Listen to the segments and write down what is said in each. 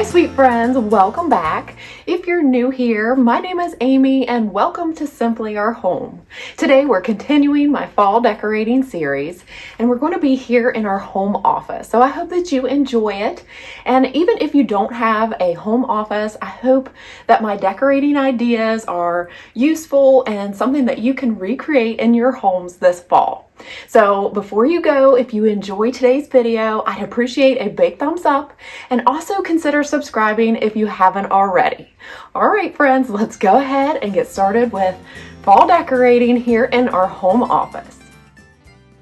Hi sweet friends, welcome back. If you're new here, my name is Amy and welcome to Simply Our Home. Today we're continuing my fall decorating series and we're going to be here in our home office. So I hope that you enjoy it. And even if you don't have a home office, I hope that my decorating ideas are useful and something that you can recreate in your homes this fall. So before you go, if you enjoy today's video, I'd appreciate a big thumbs up and also consider subscribing if you haven't already. All right, friends, let's go ahead and get started with fall decorating here in our home office.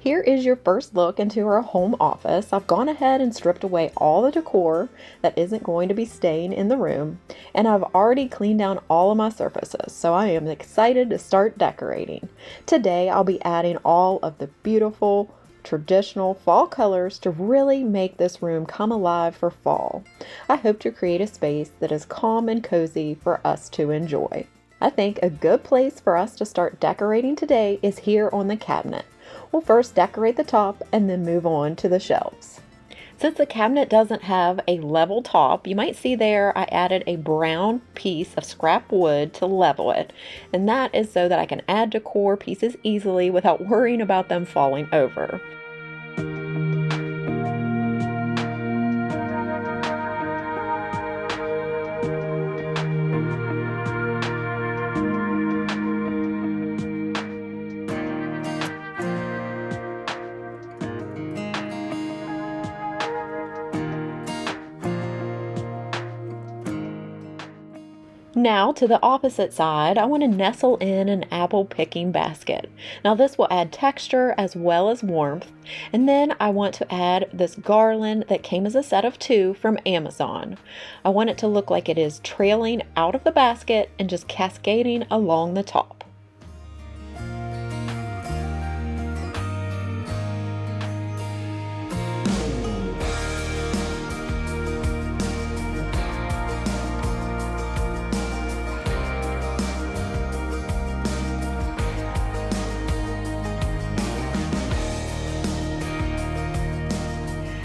Here is your first look into our home office. I've gone ahead and stripped away all the decor that isn't going to be staying in the room, and I've already cleaned down all of my surfaces, so I am excited to start decorating. Today I'll be adding all of the beautiful traditional fall colors to really make this room come alive for fall. I hope to create a space that is calm and cozy for us to enjoy. I think a good place for us to start decorating today is here on the cabinet. We'll first decorate the top and then move on to the shelves. Since the cabinet doesn't have a level top, you might see there I added a brown piece of scrap wood to level it, and that is so that I can add decor pieces easily without worrying about them falling over. Now to the opposite side, I want to nestle in an apple picking basket. Now this will add texture as well as warmth. And then I want to add this garland that came as a set of 2 from Amazon. I want it to look like it is trailing out of the basket and just cascading along the top.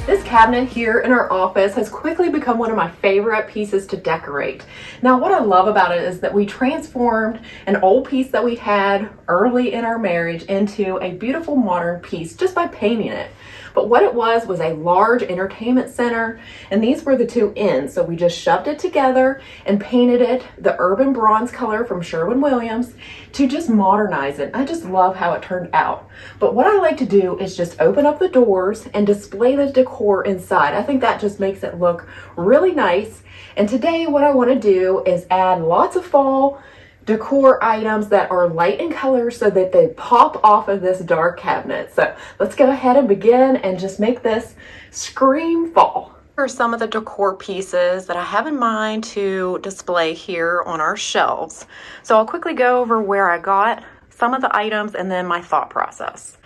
This cabinet here in our office has quickly become one of my favorite pieces to decorate. Now what I love about it is that we transformed an old piece that we had early in our marriage into a beautiful modern piece just by painting it. But what it was a large entertainment center, and these were the 2 ends. So we just shoved it together and painted it the urban bronze color from Sherwin-Williams to just modernize it. I just love how it turned out. But what I like to do is just open up the doors and display the decor inside. I think that just makes it look really nice. And today what I want to do is add lots of fall decor items that are light in color so that they pop off of this dark cabinet. So let's go ahead and begin and just make this scream fall. Here are some of the decor pieces that I have in mind to display here on our shelves. So I'll quickly go over where I got some of the items and then my thought process.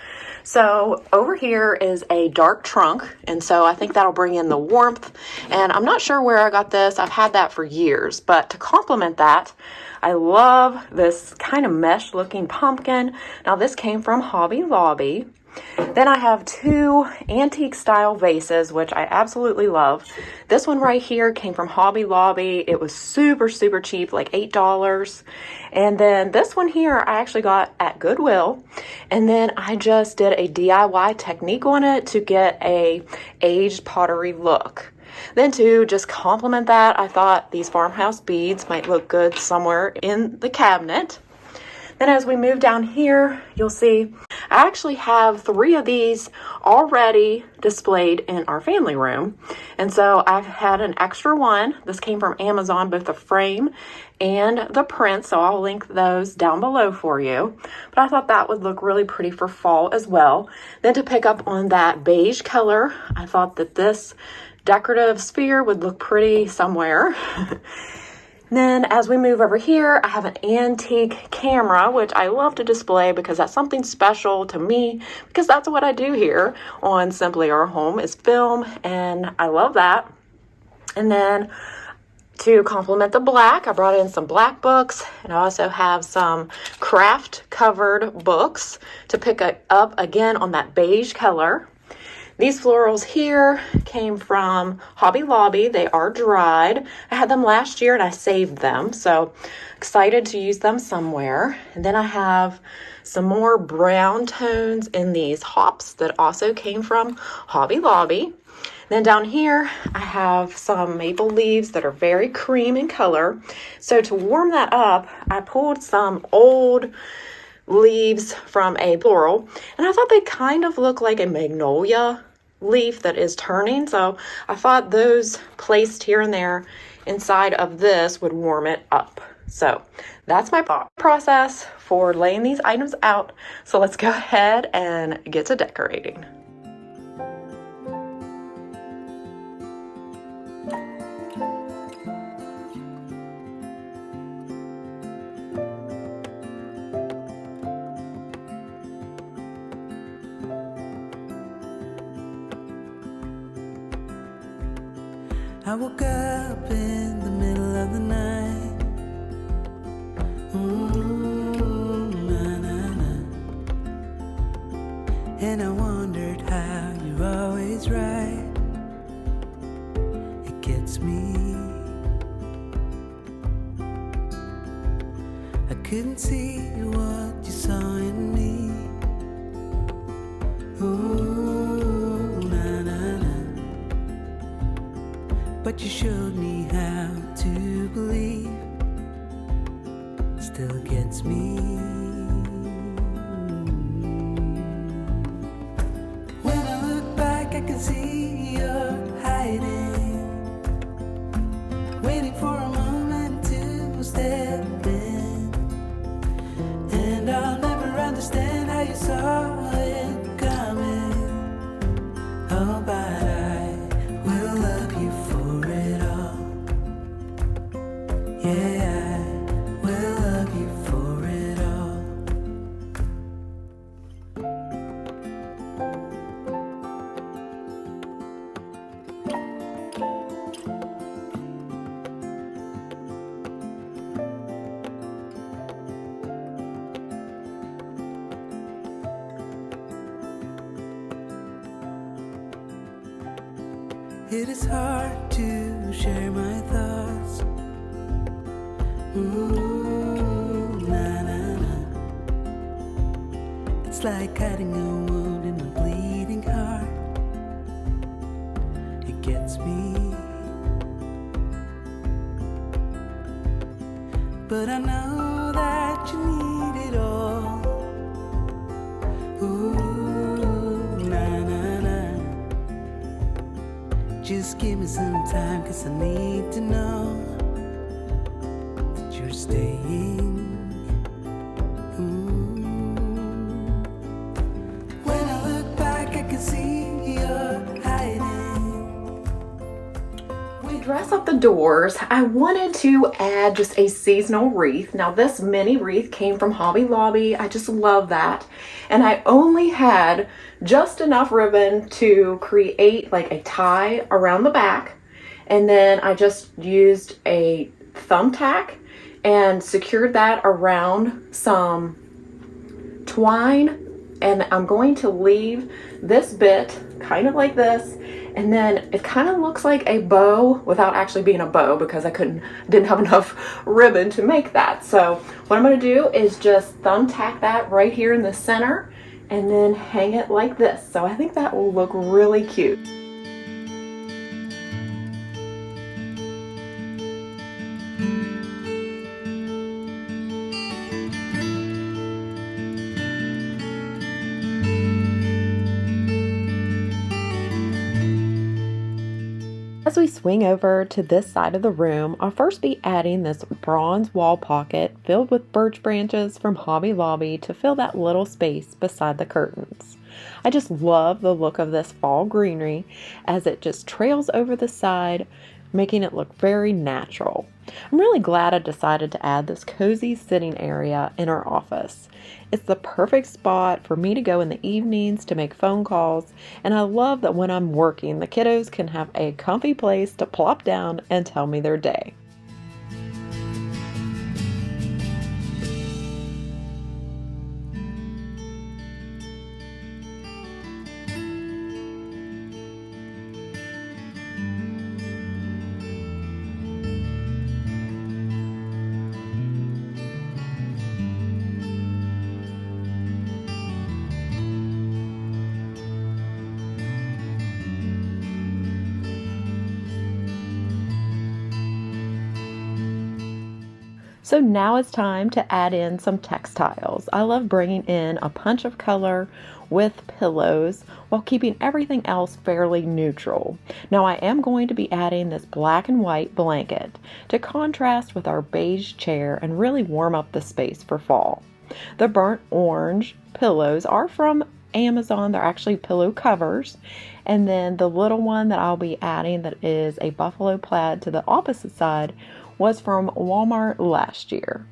So over here is a dark trunk, and so I think that'll bring in the warmth, and I'm not sure where I got this. I've had that for years, but to complement that, I love this kind of mesh looking pumpkin. Now this came from Hobby Lobby. Then I have 2 antique style vases, which I absolutely love. This one right here came from Hobby Lobby. It was super cheap, like $8. And then this one here I actually got at Goodwill. And then I just did a DIY technique on it to get a aged pottery look. Then to just complement that, I thought these farmhouse beads might look good somewhere in the cabinet. Then as we move down here, you'll see I actually have 3 of these already displayed in our family room. And so I've had an extra one. This came from Amazon, both the frame and the print. So I'll link those down below for you. But I thought that would look really pretty for fall as well. Then to pick up on that beige color, I thought that this decorative sphere would look pretty somewhere. Then as we move over here, I have an antique camera, which I love to display because that's something special to me, because that's what I do here on Simply Our Home is film, and I love that. And then to complement the black, I brought in some black books, and I also have some craft covered books to pick up again on that beige color. These florals here came from Hobby Lobby. They are dried. I had them last year and I saved them, so excited to use them somewhere. And then I have some more brown tones in these hops that also came from Hobby Lobby. Then down here, I have some maple leaves that are very cream in color. So to warm that up, I pulled some old leaves from a floral, and I thought they kind of look like a magnolia leaf that is turning. So I thought those placed here and there inside of this would warm it up. So that's my process for laying these items out. So let's go ahead and get to decorating. I woke up in the middle of the night. Na, na, na. And I wondered how you're always right. It gets me. I couldn't see what you saw in me. Ooh, na, na, na. But you showed me how to believe. Still gets me. When I look back, I can see you're hiding, waiting for a moment to step in. And I'll never understand how you saw it coming. Oh, but I will love you for it all. Yeah, I will love you for it all. It is hard to share my thoughts. Ooh, na, na, na. It's like cutting a wound in a bleeding heart. It gets me. But I know that you need it all. Ooh, na, na, na. Just give me some time, 'cause I need to know that you're staying. When I look back, I can see you're hiding. We dress up the doors. I wanted to add just a seasonal wreath. Now this mini wreath came from Hobby Lobby. I just love that. And I only had just enough ribbon to create like a tie around the back. And then I just used a thumbtack and secured that around some twine. And I'm going to leave this bit kind of like this, and then it kind of looks like a bow without actually being a bow because I didn't have enough ribbon to make that. So what I'm going to do is just thumbtack that right here in the center and then hang it like this. So I think that will look really cute. As we swing over to this side of the room, I'll first be adding this bronze wall pocket filled with birch branches from Hobby Lobby to fill that little space beside the curtains. I just love the look of this fall greenery as it just trails over the side, making it look very natural. I'm really glad I decided to add this cozy sitting area in our office. It's the perfect spot for me to go in the evenings to make phone calls, and I love that when I'm working, the kiddos can have a comfy place to plop down and tell me their day. So now it's time to add in some textiles. I love bringing in a punch of color with pillows while keeping everything else fairly neutral. Now I am going to be adding this black and white blanket to contrast with our beige chair and really warm up the space for fall. The burnt orange pillows are from Amazon. They're actually pillow covers. And then the little one that I'll be adding that is a buffalo plaid to the opposite side was from Walmart last year.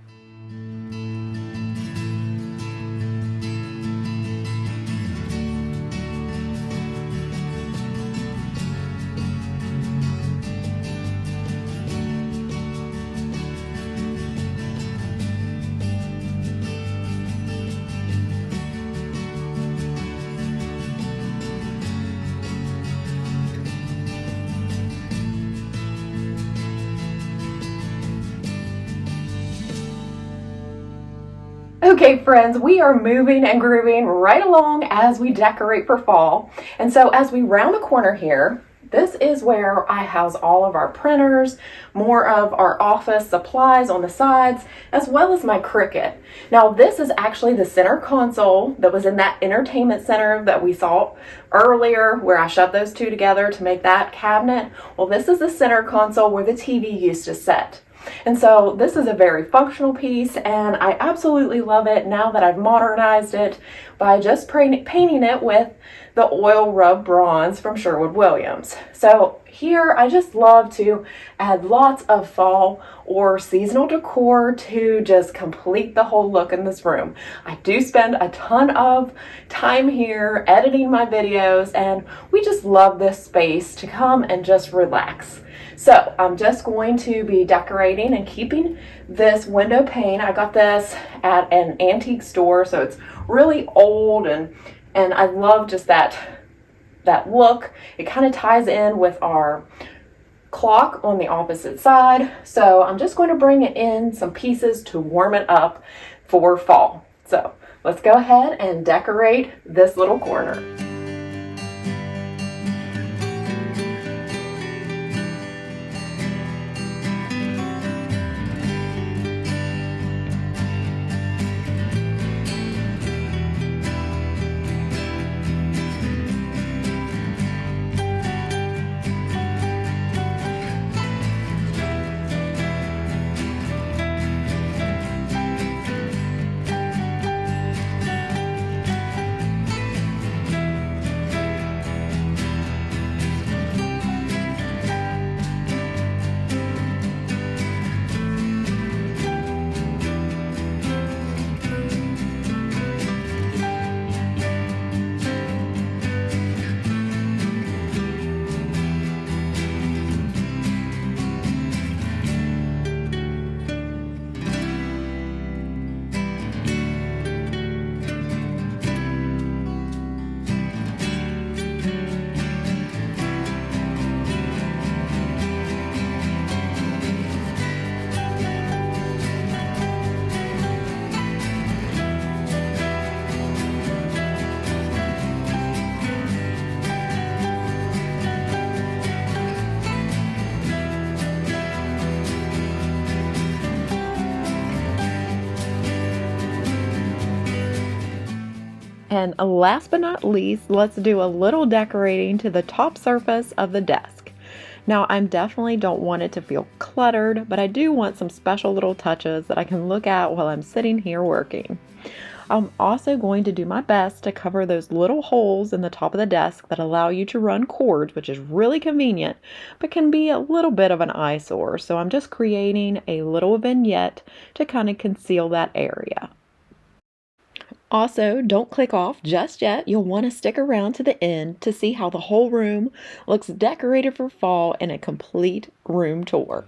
Okay friends, we are moving and grooving right along as we decorate for fall. And so as we round the corner here, this is where I house all of our printers, more of our office supplies on the sides, as well as my Cricut. Now this is actually the center console that was in that entertainment center that we saw earlier, where I shoved those two together to make that cabinet. Well, this is the center console where the TV used to sit. And so this is a very functional piece, and I absolutely love it now that I've modernized it by just painting it with the oil rub bronze from Sherwin-Williams. So here I just love to add lots of fall or seasonal decor to just complete the whole look in this room. I do spend a ton of time here editing my videos, and we just love this space to come and just relax. So I'm just going to be decorating and keeping this window pane. I got this at an antique store, so it's really old, and I love just that look. It kind of ties in with our clock on the opposite side. So I'm just going to bring in some pieces to warm it up for fall. So let's go ahead and decorate this little corner. And last but not least, let's do a little decorating to the top surface of the desk. Now, I definitely don't want it to feel cluttered, but I do want some special little touches that I can look at while I'm sitting here working. I'm also going to do my best to cover those little holes in the top of the desk that allow you to run cords, which is really convenient, but can be a little bit of an eyesore. So I'm just creating a little vignette to kind of conceal that area. Also, don't click off just yet. You'll want to stick around to the end to see how the whole room looks decorated for fall in a complete room tour.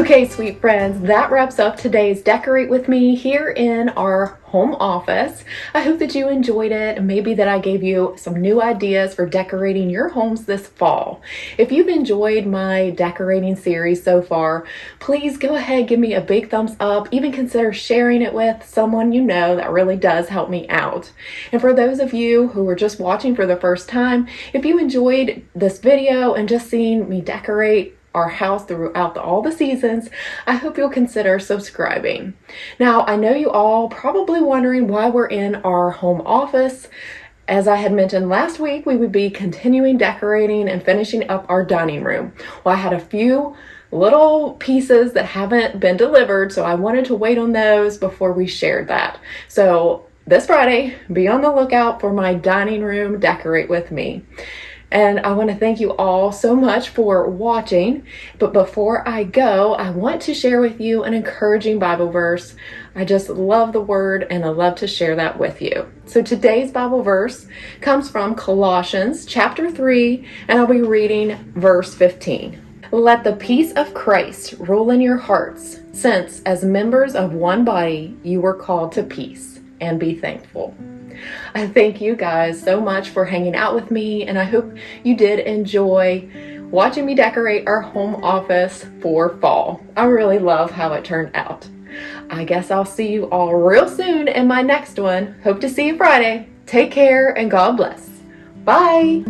Okay, sweet friends, that wraps up today's Decorate With Me here in our home office. I hope that you enjoyed it and maybe that I gave you some new ideas for decorating your homes this fall. If you've enjoyed my decorating series so far, please go ahead, give me a big thumbs up, even consider sharing it with someone you know. That really does help me out. And for those of you who are just watching for the first time, if you enjoyed this video and just seeing me decorate our house throughout all the seasons, I hope you'll consider subscribing. Now, I know you all probably wondering why we're in our home office. As I had mentioned last week, we would be continuing decorating and finishing up our dining room. Well, I had a few little pieces that haven't been delivered, so I wanted to wait on those before we shared that. So this Friday, be on the lookout for my dining room Decorate With Me. And I want to thank you all so much for watching. But before I go, I want to share with you an encouraging Bible verse. I just love the word and I love to share that with you. So today's Bible verse comes from Colossians chapter 3, and I'll be reading verse 15. Let the peace of Christ rule in your hearts, since as members of one body you were called to peace, and be thankful. I thank you guys so much for hanging out with me, and I hope you did enjoy watching me decorate our home office for fall. I really love how it turned out. I guess I'll see you all real soon in my next one. Hope to see you Friday. Take care and God bless. Bye.